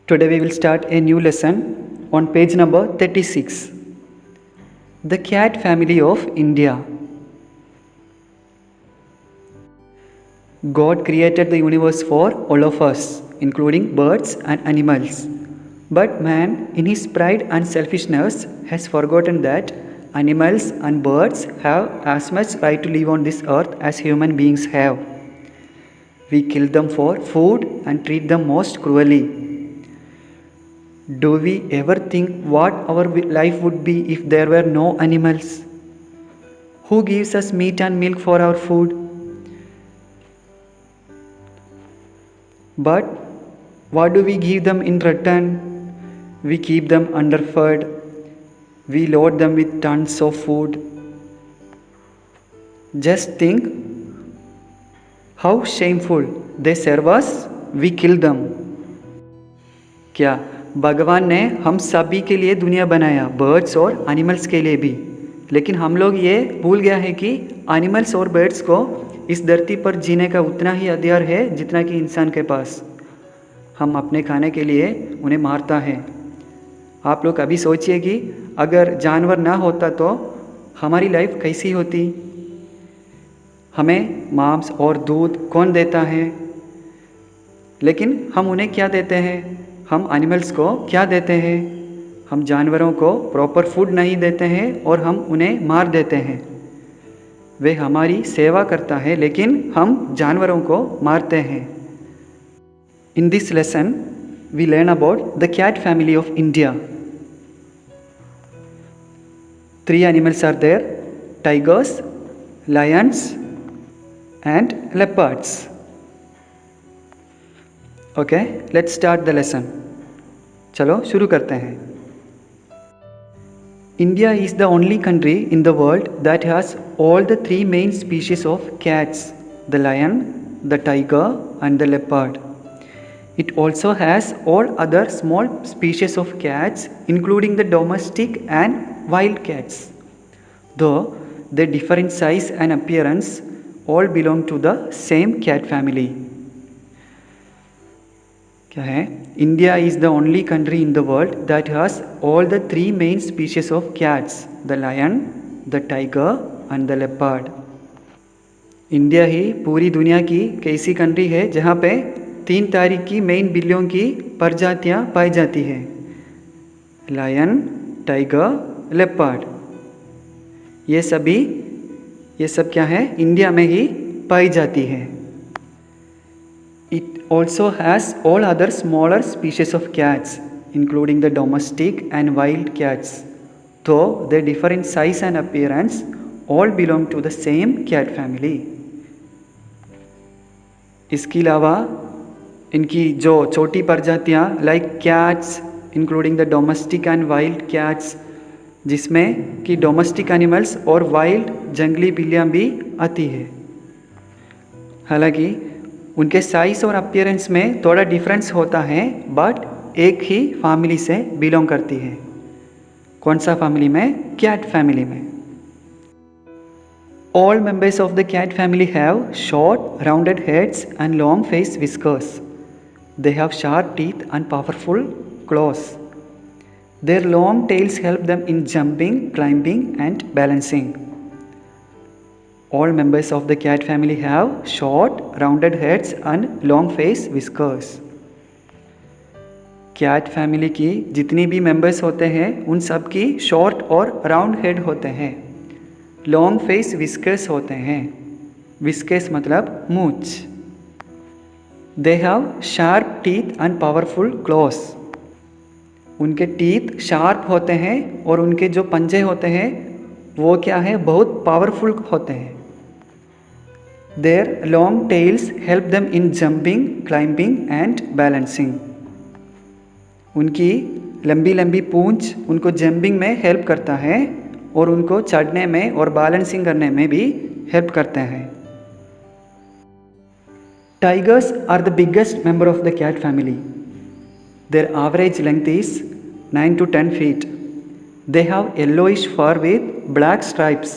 Today we will start a new lesson on page number 36. The cat family of India. God created the universe for all of us, including birds and animals. But man, in his pride and selfishness, has forgotten that animals and birds have as much right to live on this earth as human beings have. We kill them for food and treat them most cruelly. Do we ever think what our life would be if there were no animals? Who gives us meat and milk for our food? But what do we give them in return? We keep them underfed. We load them with tons of food. Just think how shameful. They serve us, we kill them. क्या भगवान ने हम सभी के लिए दुनिया बनाया, birds और एनिमल्स के लिए भी, लेकिन हम लोग ये भूल गया है कि एनिमल्स और बर्ड्स को इस धरती पर जीने का उतना ही अधिकार है जितना कि इंसान के पास। हम अपने खाने के लिए उन्हें मारता है। आप लोग अभी सोचिए कि अगर जानवर ना होता तो हमारी लाइफ कैसी होती। हमें मांस और दूध कौन देता है, लेकिन हम उन्हें क्या देते हैं? हम एनिमल्स को क्या देते हैं? हम जानवरों को प्रॉपर फूड नहीं देते हैं और हम उन्हें मार देते हैं। वे हमारी सेवा करता है लेकिन हम जानवरों को मारते हैं। In this lesson, we learn about the cat family of India. 3 animals are there: tigers, lions, and leopards. Okay, let's start the lesson. चलो शुरू करते हैं। India is the only country in the world that has all the 3 main species of cats: the lion, the tiger, and the leopard. It also has all other small species of cats, including the domestic and wild cats. Though they differ in size and appearance, all belong to the same cat family. क्या है? India is the only country in the world that has all the 3 main species of cats: the lion, the tiger, and the leopard. India ही पूरी दुनिया की कैसी country है जहाँ पे 3 तारीख की मेन बिल्लियों की प्रजातियाँ पाई जाती है: लायन, टाइगर, लेपर्ड। ये सब क्या है? इंडिया में ही पाई जाती है। It also has all other smaller species of cats, including the domestic and wild cats. Though they differ in size and appearance, all belong to the same cat family. इसके अलावा इनकी जो छोटी प्रजातियाँ like cats, including the domestic and wild cats, जिसमें कि domestic animals और wild जंगली बिल्लियाँ भी आती है। हालांकि उनके साइज़ और अपीयरेंस में थोड़ा डिफरेंस होता है, बट एक ही फैमिली से बिलोंग करती है। कौन सा फैमिली में? कैट फैमिली में। All members of the cat family have short, rounded heads and long face whiskers. They have sharp teeth and powerful claws. Their long tails help them in jumping, climbing, and balancing. All members of the cat family have short, rounded heads and long face whiskers. Cat family की जितनी भी members होते हैं उन सब की short और round head होते हैं, लॉन्ग फेस विस्कर्स होते हैं। विस्कर्स मतलब मूंछ। They have sharp teeth and powerful claws. उनके टीथ शार्प होते हैं और उनके जो पंजे होते हैं वो क्या है? बहुत पावरफुल होते हैं। Their long tails help them in jumping, climbing and balancing. उनकी लंबी लंबी पूंछ उनको जंपिंग में हेल्प करता है और उनको चढ़ने में और बैलेंसिंग करने में भी हेल्प करते हैं। Tigers are the biggest member of the cat family. Their average length is 9 to 10 feet. They have yellowish fur with black stripes.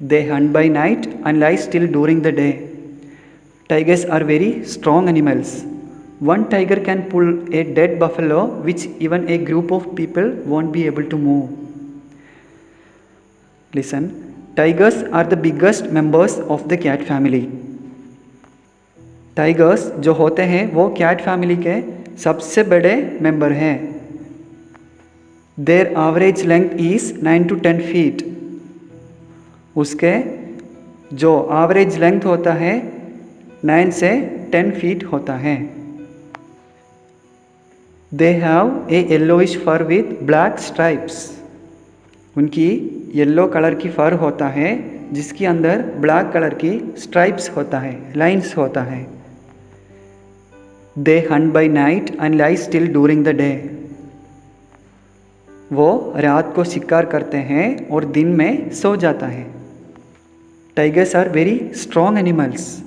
They hunt by night and lie still during the day. Tigers are very strong animals. One tiger can pull a dead buffalo which even a group of people won't be able to move. Listen, tigers are the biggest members of the cat family. Tigers जो होते हैं वो cat family के सबसे बड़े member हैं. There average length is 9 to 10 feet. उसके जो एवरेज लेंथ होता है 9 से 10 feet होता है. They have a yellowish fur with black stripes. उनकी येलो कलर की फर होता है जिसके अंदर ब्लैक कलर की स्ट्राइप्स होता है, लाइंस होता है. दे Hunt by night and lie still during the day. वो रात को शिकार करते हैं और दिन में सो जाता है. Tigers are very strong animals.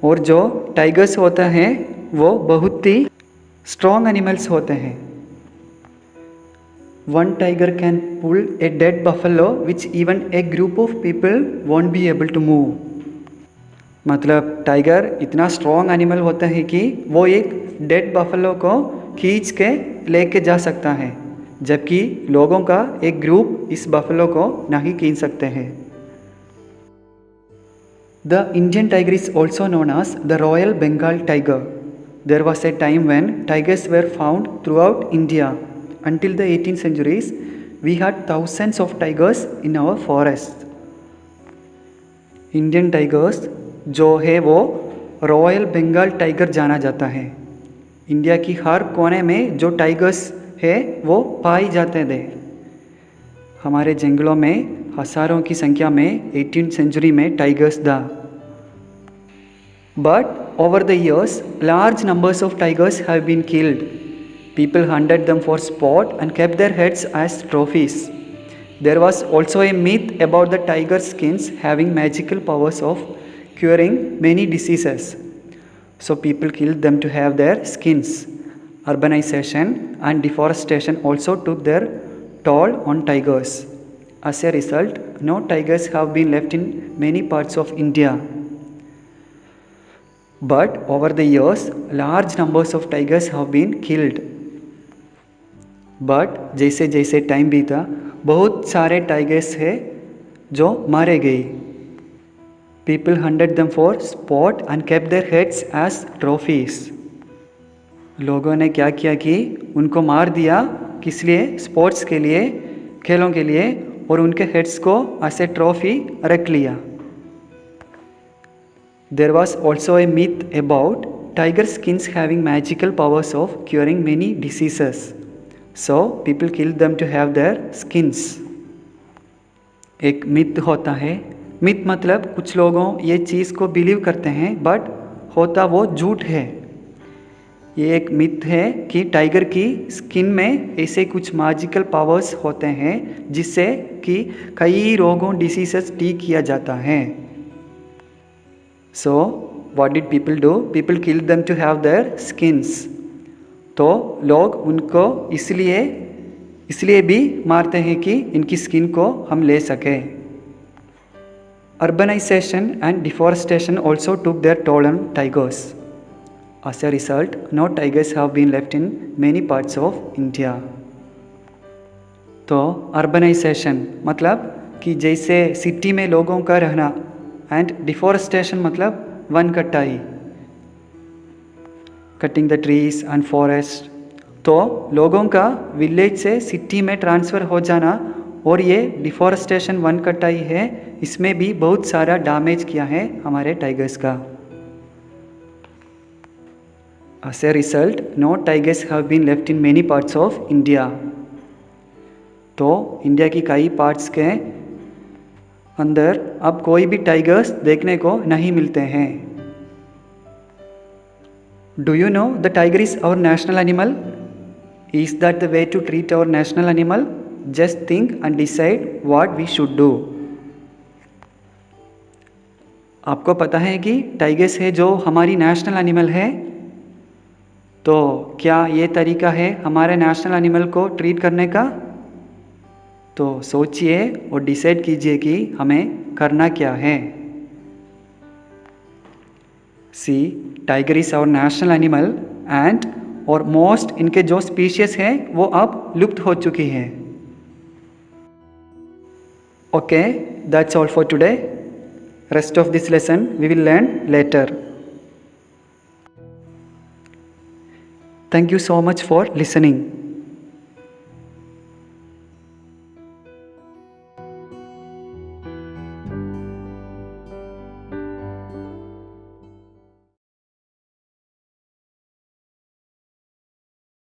और जो टाइगर्स होता है वो बहुत ही स्ट्रॉन्ग एनिमल्स होते हैं. One tiger can pull a dead buffalo which even a group of people won't be able to move. मतलब टाइगर इतना स्ट्रॉन्ग एनिमल होता है कि वो एक डेड बफेलो को खींच के लेके जा सकता है, जबकि लोगों का एक ग्रुप इस बफेलो को नहीं खींच सकते हैं. The Indian tiger is also known as the royal Bengal tiger. There was a time when tigers were found throughout India. Until the 18th centuries, we had thousands of tigers in our forest. Indian tigers जो है वो royal Bengal tiger जाना जाता है. India की हर कोने में जो टाइगर्स है वो पाए जाते थे. हमारे जंगलों में हज़ारों की संख्या में 18th century में टाइगर्स था. But over the years, large numbers of tigers have been killed. People hunted them for sport and kept their heads as trophies. There was also a myth about the tiger skins having magical powers of curing many diseases. So people killed them to have their skins. Urbanization and deforestation also took their toll on tigers. As a result, no tigers have been left in many parts of India. But over the years, large numbers of tigers have been killed. But जैसे जैसे time बीता बहुत सारे tigers हैं जो मारे गए. People hunted them for sport and kept their heads as trophies. लोगों ने क्या किया कि उनको मार दिया, किस लिए? स्पोर्ट्स के लिए, खेलों के लिए, और उनके हेड्स को ऐसे ट्रॉफी रख लिया. There was also a myth about tiger skins having magical powers of curing many diseases. So people killed them to have their skins. एक मिथ होता है. मिथ मतलब कुछ लोगों ये चीज़ को बिलीव करते हैं बट होता वो झूठ है. ये एक मिथ है कि टाइगर की स्किन में ऐसे कुछ मैजिकल पावर्स होते हैं जिससे कि कई रोगों डिसीजेस ठीक किया जाता है. So what did people do? People killed them to have their skins. तो लोग उनको इसलिए भी मारते हैं कि इनकी स्किन को हम ले सकें. Urbanization and deforestation also took their toll on tigers. As a result, no tigers have been left in many parts of India. तो अर्बनाइजेशन मतलब कि जैसे सिटी में लोगों का रहना, एंड डिफॉरेस्टेशन मतलब वन कटाई, cutting the trees and forest. तो लोगों का विलेज से सिटी में ट्रांसफ़र हो जाना और ये डिफॉरेस्टेशन वन कटाई है, इसमें भी बहुत सारा डैमेज किया है हमारे टाइगर्स का. As a result, no tigers have been left in many parts of India. तो इंडिया की कई पार्ट्स के अंदर अब कोई भी टाइगर्स देखने को नहीं मिलते हैं. Do you know the tiger is our national animal? Is that the way to treat our national animal? Just think and decide what we should do. आपको पता है कि टाइगर्स है जो हमारी नेशनल एनिमल है, तो क्या ये तरीका है हमारे नेशनल एनिमल को ट्रीट करने का? तो सोचिए और डिसाइड कीजिए कि हमें करना क्या है. See tiger is our national animal and और मोस्ट इनके जो स्पीशीज हैं वो अब लुप्त हो चुकी हैं. Okay, that's all for today. Rest of this lesson we will learn later. Thank you so much for listening.